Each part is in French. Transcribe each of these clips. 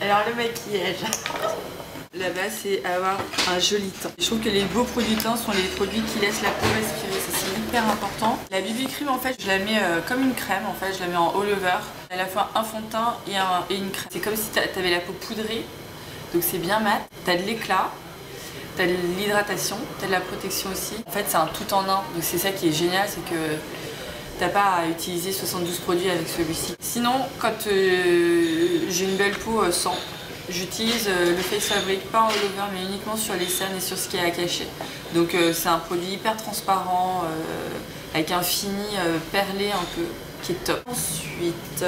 Alors le maquillage. La base c'est avoir un joli teint. Je trouve que les beaux produits teint sont les produits qui laissent la peau respirer, ça c'est hyper important. La BB Cream en fait je la mets comme une crème, en fait je la mets en all over. À la fois un fond de teint et une crème. C'est comme si t'avais la peau poudrée, donc c'est bien mat. T'as de l'éclat, t'as de l'hydratation, t'as de la protection aussi. En fait c'est un tout en un, donc c'est ça qui est génial, c'est que t'as pas à utiliser 72 produits avec celui-ci. Sinon, quand j'ai une belle peau sans, j'utilise le Face Fabric, pas en all over, mais uniquement sur les cernes et sur ce qui est à cacher. Donc c'est un produit hyper transparent, avec un fini perlé un peu, qui est top. Ensuite,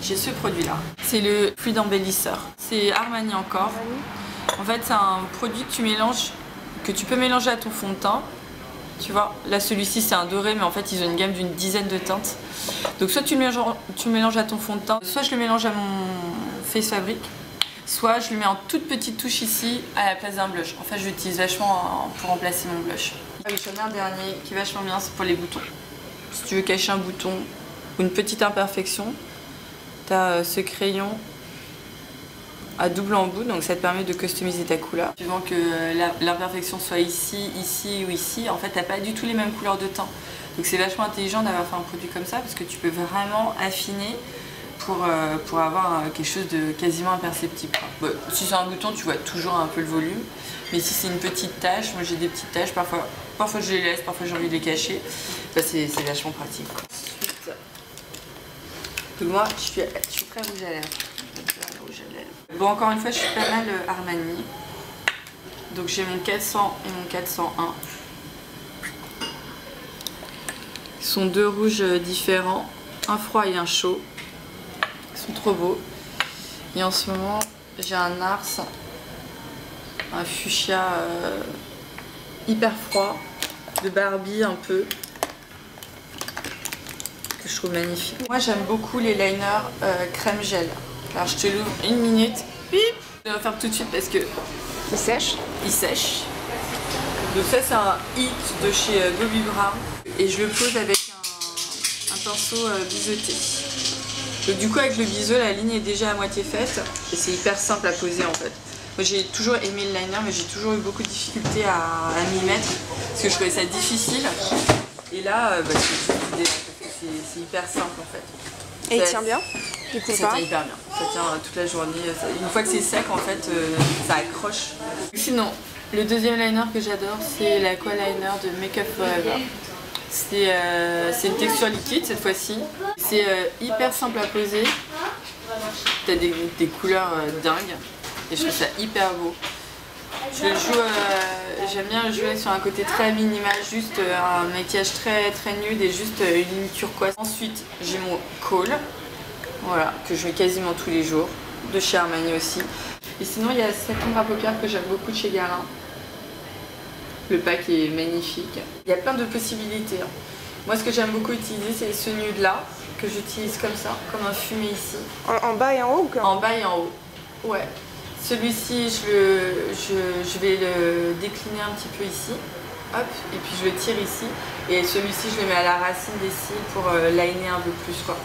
j'ai ce produit-là. C'est le fluide embellisseur. C'est Armani encore. En fait, c'est un produit que tu mélanges, que tu peux mélanger à ton fond de teint. Tu vois, là celui-ci c'est un doré, mais en fait ils ont une gamme d'une dizaine de teintes. Donc soit tu le mélanges à ton fond de teint, soit je le mélange à mon Face Fabric, soit je le mets en toute petite touche ici à la place d'un blush. En fait je l'utilise vachement pour remplacer mon blush. Ah oui, j'en ai un dernier qui est vachement bien, c'est pour les boutons. Si tu veux cacher un bouton ou une petite imperfection, tu as ce crayon à double embout, donc ça te permet de customiser ta couleur. Suivant que l'imperfection soit ici, ici ou ici, en fait t'as pas du tout les mêmes couleurs de teint. Donc c'est vachement intelligent d'avoir fait un produit comme ça parce que tu peux vraiment affiner pour avoir quelque chose de quasiment imperceptible. Bon, si c'est un bouton, tu vois toujours un peu le volume, mais si c'est une petite tache, moi j'ai des petites taches, parfois je les laisse, parfois j'ai envie de les cacher, bah, c'est vachement pratique. Ensuite, donc moi je suis très rouge à lèvres. Bon, encore une fois, je suis pas mal Armani. Donc j'ai mon 400 et mon 401. Ils sont deux rouges différents, un froid et un chaud. Ils sont trop beaux. Et en ce moment, j'ai un Ars, un fuchsia hyper froid, de Barbie un peu, que je trouve magnifique. Moi j'aime beaucoup les liners crème gel. Alors je te l'ouvre une minute, bip. Je vais le faire tout de suite parce que il sèche. Il sèche. Donc ça c'est un hit de chez Bobbi Brown et je le pose avec un pinceau biseauté. Donc du coup avec le biseau la ligne est déjà à moitié faite et c'est hyper simple à poser en fait. Moi j'ai toujours aimé le liner mais j'ai toujours eu beaucoup de difficultés à m'y mettre parce que je trouvais ça difficile. Et là c'est hyper simple en fait. Et il tient bien? Ça tient hyper bien, ça tient toute la journée. Une fois que c'est sec, en fait, ça accroche. Sinon, le deuxième liner que j'adore, c'est l'Aqua Liner de Make Up For Ever. C'est une texture liquide cette fois-ci. C'est hyper simple à poser. T'as des couleurs dingues et je trouve ça hyper beau. Je le joue, j'aime bien le jouer sur un côté très minimal, juste un maquillage très nude et juste une ligne turquoise. Ensuite, j'ai mon Kohl, voilà, que je mets quasiment tous les jours, de chez Armani aussi. Et sinon, il y a cette ombre à paupières que j'aime beaucoup de chez Guerlain. Le pack est magnifique. Il y a plein de possibilités. Moi, ce que j'aime beaucoup utiliser, c'est ce nude là, que j'utilise comme ça, comme un fumé ici. En bas et en haut ou quoi? En bas et en haut, ouais. Celui-ci, je vais le décliner un petit peu ici, hop, et puis je le tire ici. Et celui-ci, je le mets à la racine des cils pour liner un peu plus, quoi.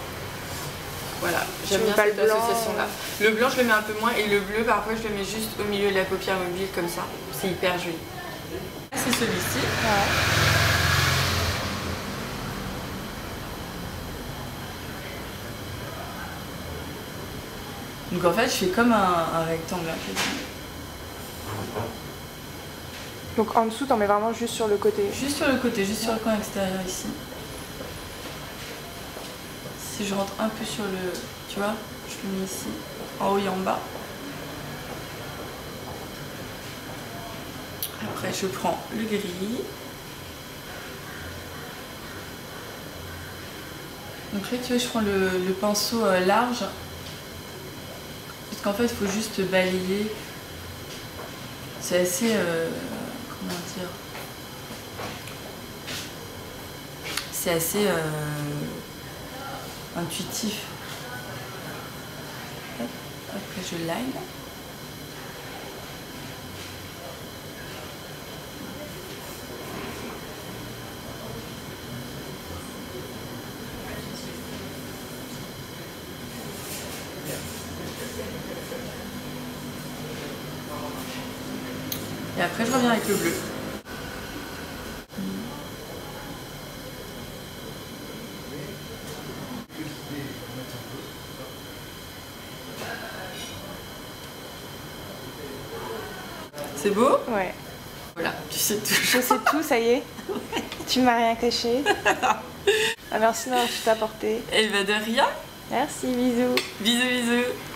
Voilà, j'aime bien cette association-là. Le blanc, je le mets un peu moins, et le bleu, parfois, je le mets juste au milieu de la paupière mobile, comme ça. C'est hyper joli. C'est celui-ci. Ouais. Donc en fait, je fais comme un rectangle. Donc en dessous, t'en mets vraiment juste sur le côté? Juste sur le côté, juste sur le coin extérieur ici. Si je rentre un peu sur le... Tu vois, je le mets ici, en haut et en bas. Après, je prends le gris. Donc là, tu vois, je prends le pinceau large. Parce qu'en fait, il faut juste balayer. C'est assez... comment dire? C'est assez intuitif. Hop, après, je line. Et après, je reviens avec le bleu. C'est beau? Ouais. Voilà, tu sais tout. Je sais tout, ça y est. Tu m'as rien caché. Merci d'avoir tout apporté. Et bah de rien. Merci, bisous. Bisous, bisous.